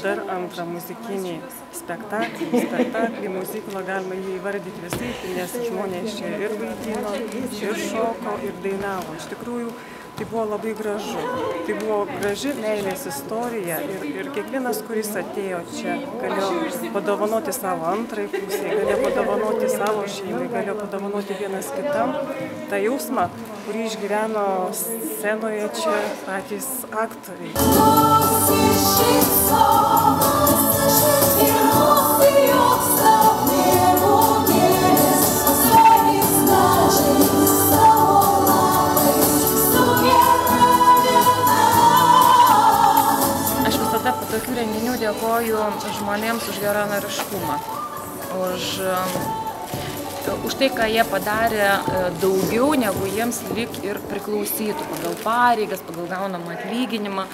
dar antrą muzikinį spektaklį, muziklą galima jį įvardyti visaip, nes žmonės čia ir vaidino, ir šoko, ir dainavo. Iš tikrųjų, tai buvo labai gražu. Tai buvo graži meilės istorija ir kiekvienas, kuris atėjo čia, galėjo padovanoti savo antrai pusę, galėjo padovanoti savo šeimai, galėjo padovanoti vienas kitam tą jausmą, kurį išgyveno scenoje čia patys aktoriai. Po tokių renginių dėkoju žmonėms už geranoriškumą, už tai, ką jie padarė daugiau, negu jiems lyg ir priklausytų pagal pareigas, pagal gaunamą atlyginimą.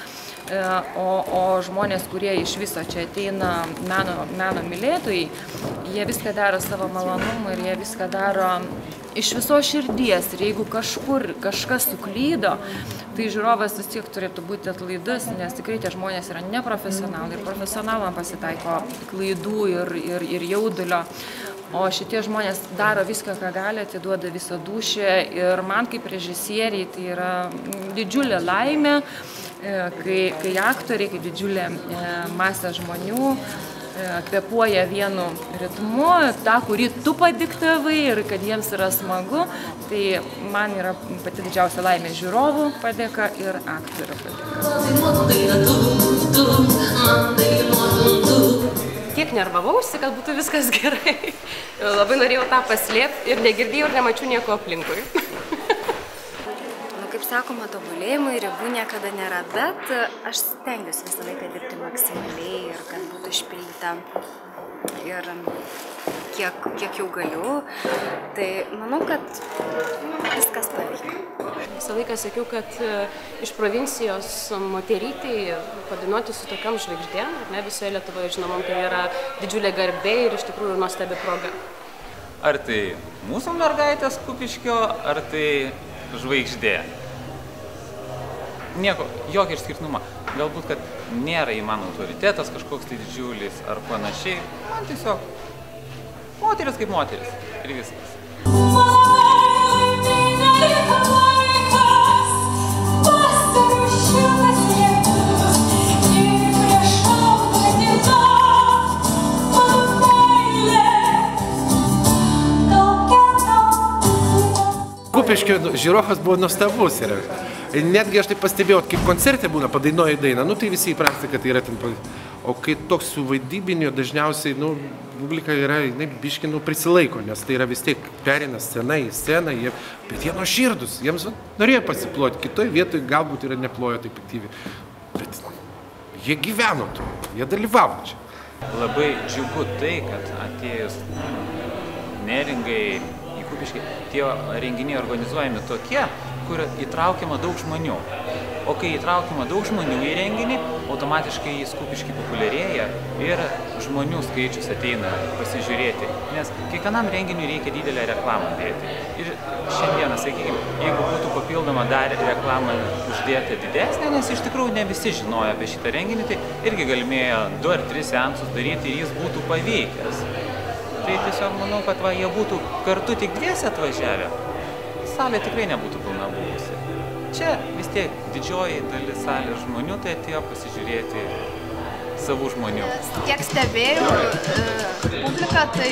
O žmonės, kurie iš viso čia ateina meno mylėtojai, jie viską daro savo malonumą ir jie viską daro iš viso širdies. Ir jeigu kažkur kažkas suklydo, tai žiūrovas vis tiek turėtų būti atlaidus, nes tikrai tie žmonės yra neprofesionalai. Ir profesionalam pasitaiko klaidų ir jaudulio. O šitie žmonės daro viską, ką gali, atiduoda visą dūšią. Ir man kaip režisieriai tai yra didžiulė laimė, kai aktoriai, kai didžiulė masė žmonių kvėpuoja vienu ritmu, tą, kurį tu padiktavai ir kad jiems yra smagu, tai man yra pati didžiausia laimė žiūrovų padėka ir aktorių padėka. Tiek nervavausi, kad būtų viskas gerai. Labai norėjau tą paslėpti ir negirdėjau ir nemačiau nieko aplinkui. Kaip sakoma, tobulėjimui ribų niekada nėra, bet aš stengiuosi visą laiką dirbti maksimaliai ir kad būtų išpildyta ir kiek jau galiu. Tai manau, kad viskas pavyko. Visą laiką sakiau, kad iš provincijos moterytei padainuoti su tokiam žvaigždėm, ne visoje Lietuvoje žinomam, tai yra didžiulė garbė ir iš tikrųjų nuostabi proga. Ar tai mūsų mergaitės Kupiškio, ar tai žvaigždė? Nieko, jokio išskirtinumo. Galbūt, kad nėra į mano autoritetas kažkoks tai didžiulis ar panašiai. Man tiesiog moteris kaip moteris ir viskas. Kupiškio žiūrovas buvo nuostabus. Netgi aš taip pastebėjau, kaip koncerte būna, padainuoja dainą, tai visi įprasti, kad tai yra ten. O kai toks su vaidybiniu, dažniausiai, publika yra, biški, prisilaiko, nes tai yra vis tiek perina scena į sceną, bet jie nuoširdūs, jiems norėjo pasiploti, kitoj vietoj galbūt yra neplojo taip aktyviai, bet jie gyveno to, jie dalyvavo čia. Labai džiugu tai, kad atėjus Neringai į Kupiškį, tie renginiai organizuojami tokie, kur įtraukiama daug žmonių. O kai įtraukiama daug žmonių į renginį, automatiškai jis Kupiškį populiarėja ir žmonių skaičius ateina pasižiūrėti. Nes kiekvienam renginiui reikia didelę reklamą dėti. Ir šiandieną, sakykime, jeigu būtų papildoma dar reklamą uždėti didesnė, nes iš tikrųjų ne visi žinojo apie šitą renginį, tai irgi galimėjo 2 ar 3 seansus daryti ir jis būtų paveikęs. Tai tiesiog manau, kad jie būtų kartu tik dviese atvažiavę. Salė tikrai nebūtų pilna buvusi. Čia vis tiek didžioji dalis salės žmonių tai atėjo pasižiūrėti savų žmonių. Kiek stebėjau publiką, tai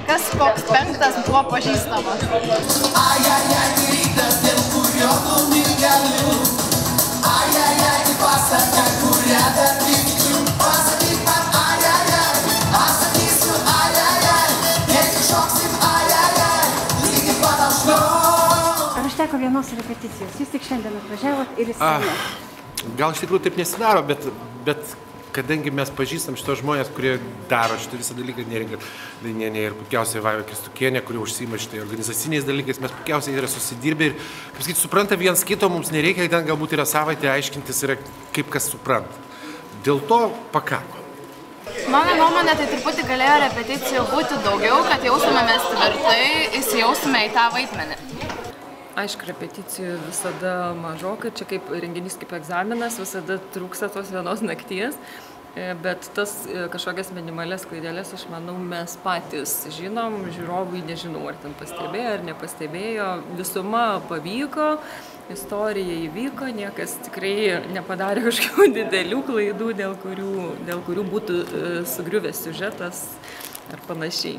kas koks 5 buvo pažįstamas. Teko vienos repeticijos. Jūs tik šiandien atvažiavot ir į sceną. Gal iš tikrųjų taip nesidaro, bet kadangi mes pažįstam šitos žmonės, kurie daro šitą visą dalyką, Neringa Dainienė ir puikiausiai Vaiva Kristukienė, kurie užsiima šitai organizaciniais dalykais, mes puikiausiai yra susidirbę ir, kaip sakyti, supranta viens kito, mums nereikia, ten galbūt yra savaitę aiškintis, yra kaip kas supranta. Dėl to pakako. Mano nuomonė, tai truputį galėjo repeticijų būti daugiau, kad jaustumėmės tvirtai, įsijaustume į tą vaidmenį. Aišku, repeticijų visada mažokai, čia kaip renginys, kaip egzaminas, visada trūksta tos vienos nakties. Bet tas kažkokias minimalias klaideles, aš manau, mes patys žinom, žiūrovai nežinau, ar ten pastebėjo ar nepastebėjo. Visuma pavyko, istorija įvyko, niekas tikrai nepadarė kažkokių didelių klaidų, dėl kurių būtų sugriuvęs siužetas ar panašiai.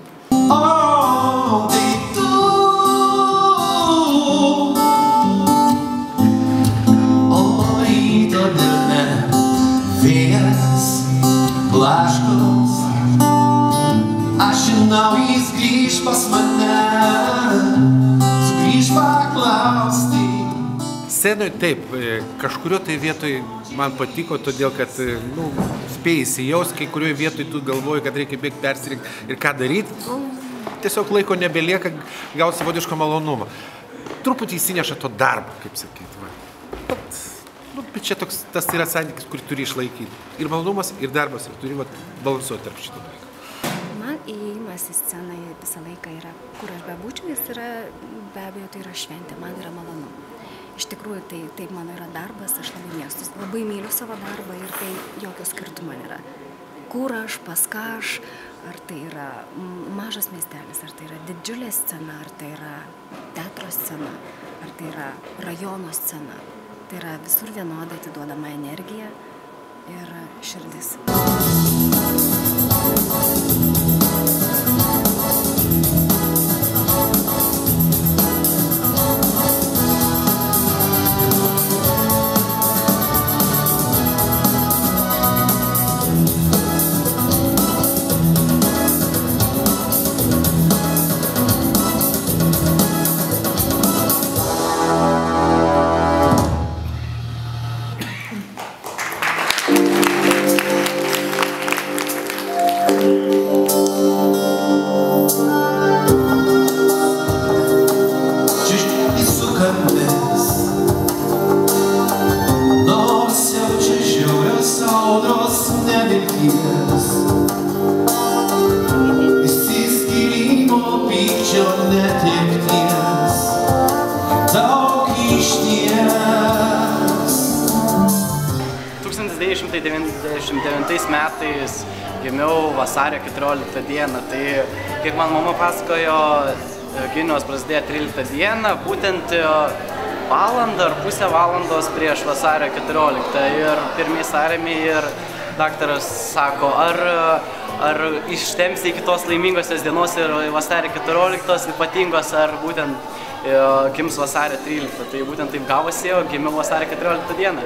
Blaškos, aš žinau, jis grįž pas mane, sugrįž paklausti. Scenoj taip, kažkurio tai vietoj man patiko, todėl kad, spėjai įsijaus, kai kurioje vietoj tu galvoji, kad reikia bėgti persirinkti ir ką daryti, tiesiog laiko nebelieka, gauti savotiško malonumą. Truputį įsineša to darbo, kaip sakyti. Bet čia toks, tas yra santykis, kurį turi išlaikyti. Ir malonumas, ir darbas, ir turi balansuoti tarp šito dalyko. Man įėjimas į sceną visą laiką yra, kur aš bebūčiau, jis yra, be abejo, tai yra šventė, man yra malonu. Iš tikrųjų, tai mano yra darbas, aš labai mėgstu, labai myliu savo darbą ir tai jokio skirtumo nėra. Kur aš, pas ką aš, ar tai yra mažas miestelis, ar tai yra didžiulė scena, ar tai yra teatro scena, ar tai yra rajono scena. Tai yra visur vienodai atiduodama energija ir širdis. Išsiskyrimo pykčio netekties, daug išties. 1999 metais gimiau vasario 14 dieną, tai kiek man mama pasakojo, gimdymas prasidėjo 13 dieną, būtent valandą ar pusę valandos prieš vasario 14 ir pirmieji sąrėmiai ir daktaras sako, ar ištempsi iki tos laimingosios dienos ir vasario 14 ypatingos, ar būtent gims vasario 13. Tai būtent taip gavosi, gimiau vasario 14 dieną.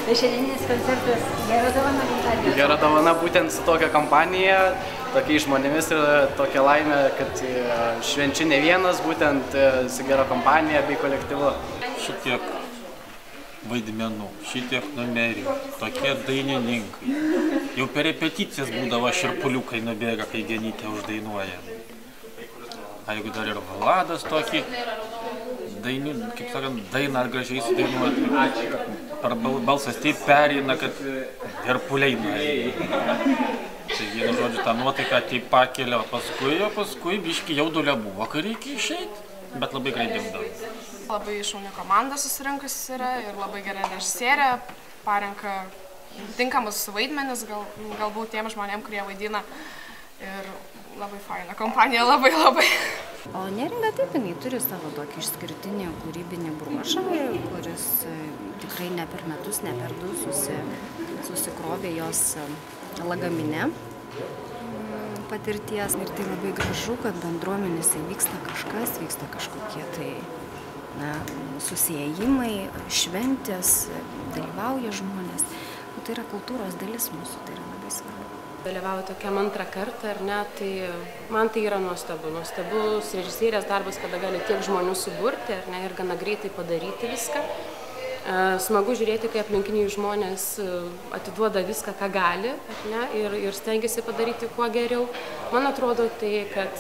Tai šiandieninis koncertas gera dovana gimtadienio? Gera dovana būtent su tokia kampanija, tokiais žmonėmis ir tokia laimė, kad švenčiu ne vienas, būtent su gera kompanija bei kolektyvu. Šitiek vaidmenų, šitiek numerių, tokie dainininkai. Jau per repeticijas būdavo širpuliukai nubėga, kai Genytė uždainuoja. A jeigu dar ir Vladas tokį kaip sakant, dainą gražiai sudainuoti, per balsas taip perina, kad herpuliai nueina. Tai vienu žodžiu, tą nuotaiką taip pakelia, o paskui biški jaudulio buvo, kai reikia išeiti, bet labai greit dirbdavo. Labai šauni komanda susirinkusi yra ir labai gera režisierė, parenka tinkamus vaidmenis, galbūt tiem žmonėm, kurie vaidina. Ir labai faina kompanija, labai. O Neringa taip, jinai turi savo tokį išskirtinį kūrybinį bruožą, kuris tikrai ne per metus, ne per du susikrovė jos lagamine patirties. Ir tai labai gražu, kad bendruomenėse vyksta kažkas, vyksta kažkokie tai susiėjimai, šventės, dalyvauja žmonės. Tai yra kultūros dalis mūsų, tai yra labai svarbu. Dalyvauju tokiam antrą kartą, ar ne, tai man tai yra nuostabu. Nuostabus režisierės darbas, kada gali tiek žmonių suburti, ar ne, ir gana greitai padaryti viską. Smagu žiūrėti, kai aplinkiniai žmonės atiduoda viską, ką gali, ar ne, ir stengiasi padaryti kuo geriau. Man atrodo tai, kad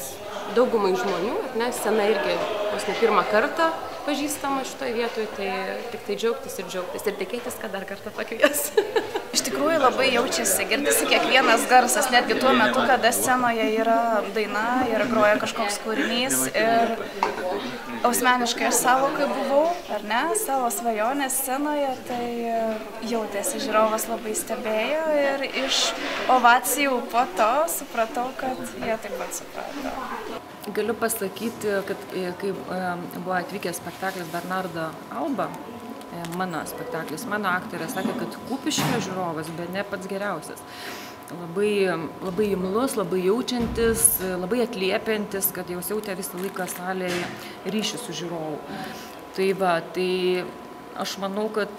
daugumai žmonių, ar ne, scena irgi vos ne pirmą kartą pažįstama šitoje vietoje, tai tik tai džiaugtis ir tikėtis, kad dar kartą pakvies. Iš tikrųjų labai jaučiasi, girdisi kiekvienas garsas, netgi tuo metu, kada scenoje yra daina ir groja kažkoks kūrinys. Ir asmeniškai aš savo, kai buvau, ar ne, savo svajonės scenoje, tai jautėsi, žiūrovas labai stebėjo ir iš ovacijų po to supratau, kad jie taip pat suprato. Galiu pasakyti, kad kai buvo atvykęs spektaklis Bernardo Alba, mano spektaklis, mano aktorė sakė, kad Kupiškio žiūrovas, bet ne pats geriausias. Labai imlus, labai jaučiantis, labai atliepiantis, kad jau jautė visą laiką salėje ryšį su žiūrovu. Tai va, tai aš manau, kad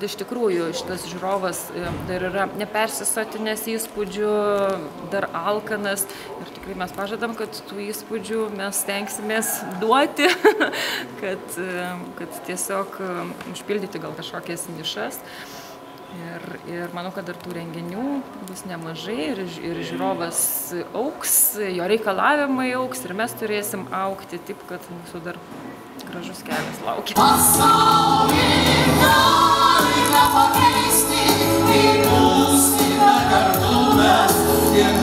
iš tikrųjų šitas žiūrovas dar yra nepersisotinęs įspūdžių, dar alkanas ir tikrai mes pažadam, kad tų įspūdžių mes stengsimės duoti, kad tiesiog užpildyti gal kažkokias nišas. Ir manau, kad dar tų renginių bus nemažai ir žiūrovas auks, jo reikalavimai auks ir mes turėsim augti, taip kad mūsų dar gražus kelias laukia. Pasaulį galime pakeisti, įpūsti kartu mes ir